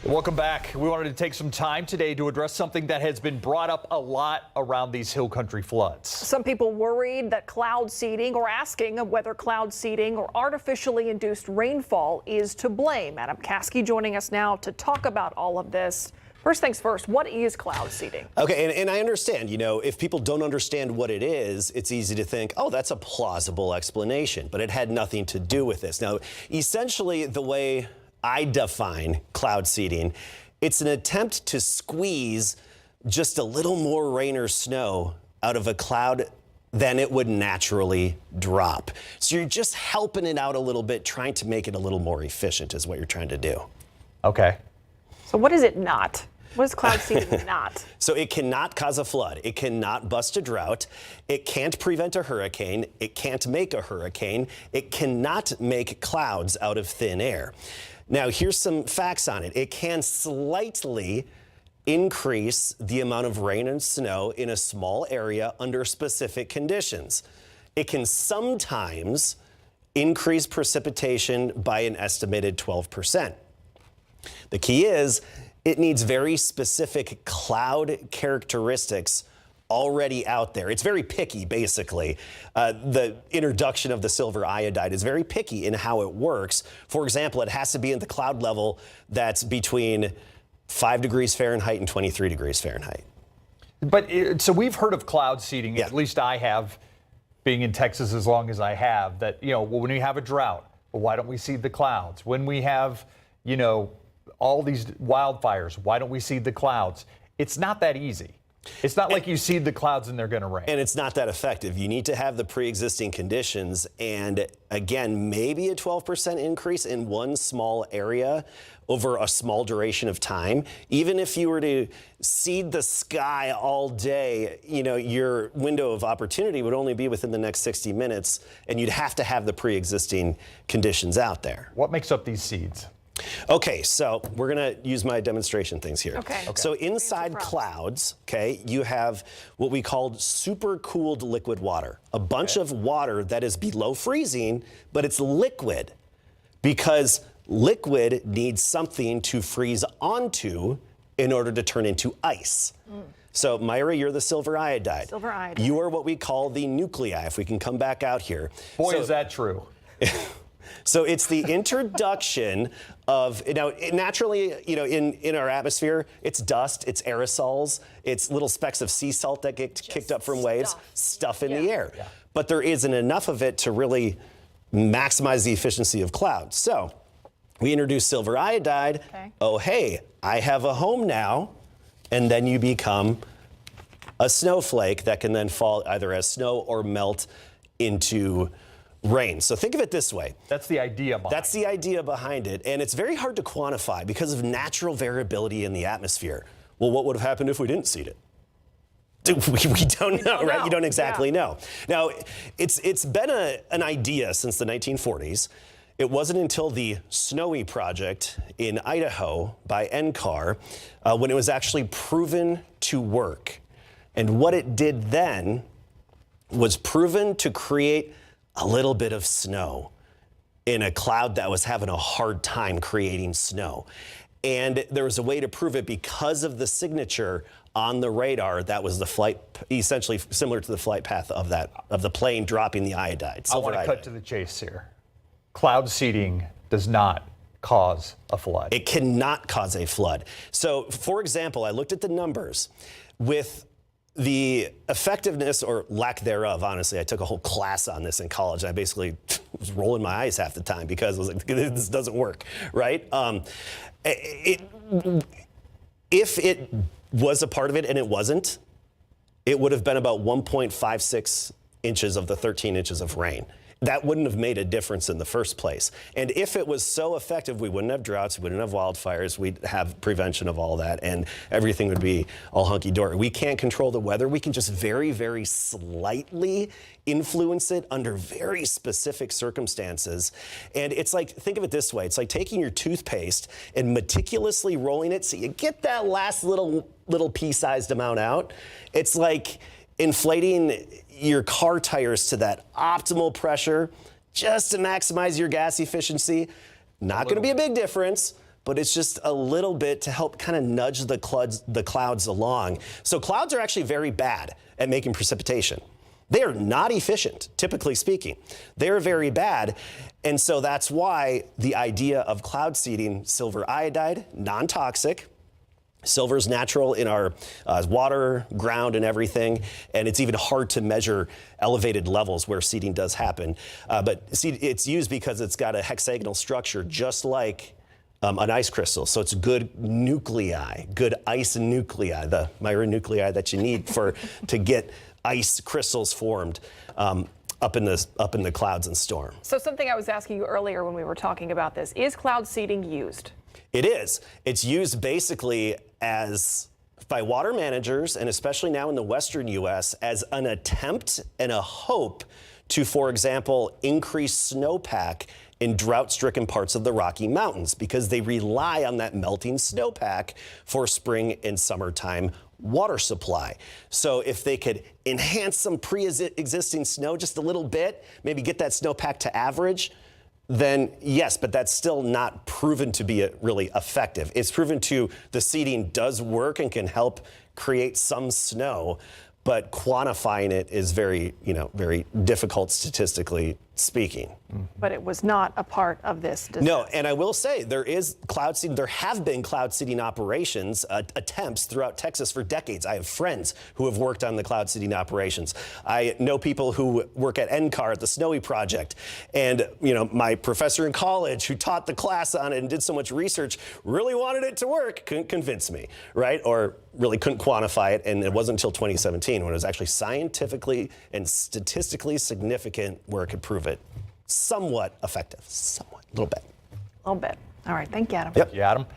Welcome back. We wanted to take some time today to address something that has been brought up a lot around these hill country floods. Some people worried that cloud seeding, or asking whether cloud seeding or artificially induced rainfall is to blame. Adam Caskey joining us now to talk about all of this. First things first, what is cloud seeding? Okay, and I understand, if people don't understand what it is, it's easy to think, oh, that's a plausible explanation, but it had nothing to do with this. Now, essentially, the way I define cloud seeding, it's an attempt to squeeze just a little more rain or snow out of a cloud than it would naturally drop. So you're just helping it out a little bit, trying to make it a little more efficient is what you're trying to do. Okay. So what is it not? What is cloud seeding not? So it cannot cause a flood. It cannot bust a drought. It can't prevent a hurricane. It can't make a hurricane. It cannot make clouds out of thin air. Now, here's some facts on it. It can slightly increase the amount of rain and snow in a small area under specific conditions. It can sometimes increase precipitation by an estimated 12%. The key is it needs very specific cloud characteristics already out there. It's very picky, basically. The introduction of the silver iodide is very picky in how it works. For example, it has to be at the cloud level that's between 5 degrees Fahrenheit and 23 degrees Fahrenheit. But so we've heard of cloud seeding, Yeah. at least I have, being in Texas as long as I have, that, well, when we have a drought, well, why don't we seed the clouds? When we have, all these wildfires, why don't we seed the clouds? It's not that easy. It's not like you seed the clouds and they're going to rain. And it's not that effective. You need to have the pre-existing conditions. And again, maybe a 12% increase in one small area over a small duration of time. Even if you were to seed the sky all day, your window of opportunity would only be within the next 60 minutes, and you'd have to have the pre-existing conditions out there. What makes up these seeds? Okay, so we're going to use my demonstration things here. Okay. So inside clouds, you have what we call supercooled liquid water, a bunch of water that is below freezing, but it's liquid because liquid needs something to freeze onto in order to turn into ice. So, Myra, you're the silver iodide. Silver iodide. You are what we call the nuclei, if we can come back out here. Boy, is that true. So it's the introduction of, naturally, in our atmosphere, it's dust, it's aerosols, it's little specks of sea salt that get kicked up from waves, stuff in the air. Yeah. But there isn't enough of it to really maximize the efficiency of clouds. So we introduce silver iodide. Okay. Oh, hey, I have a home now. And then you become a snowflake that can then fall either as snow or melt into rain. So think of it this way. That's the idea behind it. That's the idea behind it. And it's very hard to quantify because of natural variability in the atmosphere. Well, what would have happened if we didn't seed it? We don't know, right? You don't exactly know. Now, it's been an idea since the 1940s. It wasn't until the Snowy project in Idaho by NCAR when it was actually proven to work. And what it did then was proven to create a little bit of snow in a cloud that was having a hard time creating snow. And there was a way to prove it because of the signature on the radar that was the flight, essentially similar to the flight path of the plane dropping the iodide. I want to cut to the chase here. Cloud seeding does not cause a flood. It cannot cause a flood. So, for example, I looked at the numbers with the effectiveness or lack thereof. Honestly, I took a whole class on this in college. I basically was rolling my eyes half the time because I was like, this doesn't work, right? If it was a part of it and it wasn't, it would have been about 1.56 inches of the 13 inches of rain. That wouldn't have made a difference in the first place. And if it was so effective, we wouldn't have droughts, we wouldn't have wildfires, we'd have prevention of all that, and everything would be all hunky-dory. We can't control the weather. We can just very, very slightly influence it under very specific circumstances. And it's like, think of it this way. It's like taking your toothpaste and meticulously rolling it so you get that last little pea-sized amount out. It's like inflating your car tires to that optimal pressure just to maximize your gas efficiency. Not going to be a big difference, but it's just a little bit to help kind of nudge the clouds along. So clouds are actually very bad at making precipitation. They are not efficient, typically speaking. They're very bad. And so that's why the idea of cloud seeding, silver iodide, non-toxic. Silver is natural in our water, ground, and everything. And it's even hard to measure elevated levels where seeding does happen. But it's used because it's got a hexagonal structure, just like an ice crystal. So it's good nuclei, good ice nuclei, the nuclei that you need to get ice crystals formed up in the clouds and storm. So something I was asking you earlier when we were talking about this, is cloud seeding used? It is. It's used basically by water managers, and especially now in the western U.S., as an attempt and a hope to, for example, increase snowpack in drought-stricken parts of the Rocky Mountains, because they rely on that melting snowpack for spring and summertime water supply. So if they could enhance some pre-existing snow just a little bit, maybe get that snowpack to average, then yes, but that's still not proven to be really effective. It's proven the seeding does work and can help create some snow, but quantifying it is very difficult statistically speaking. But it was not a part of this disaster. No, and I will say there have been cloud seeding operations, attempts throughout Texas for decades. I have friends who have worked on the cloud seeding operations. I know people who work at NCAR at the Snowy Project. And my professor in college who taught the class on it and did so much research really wanted it to work, couldn't convince me, right? Or really couldn't quantify it. And it wasn't until 2017 when it was actually scientifically and statistically significant where it could prove it somewhat effective. Somewhat, a little bit. A little bit. All right, thank you, Adam. Yep. Thank you, Adam.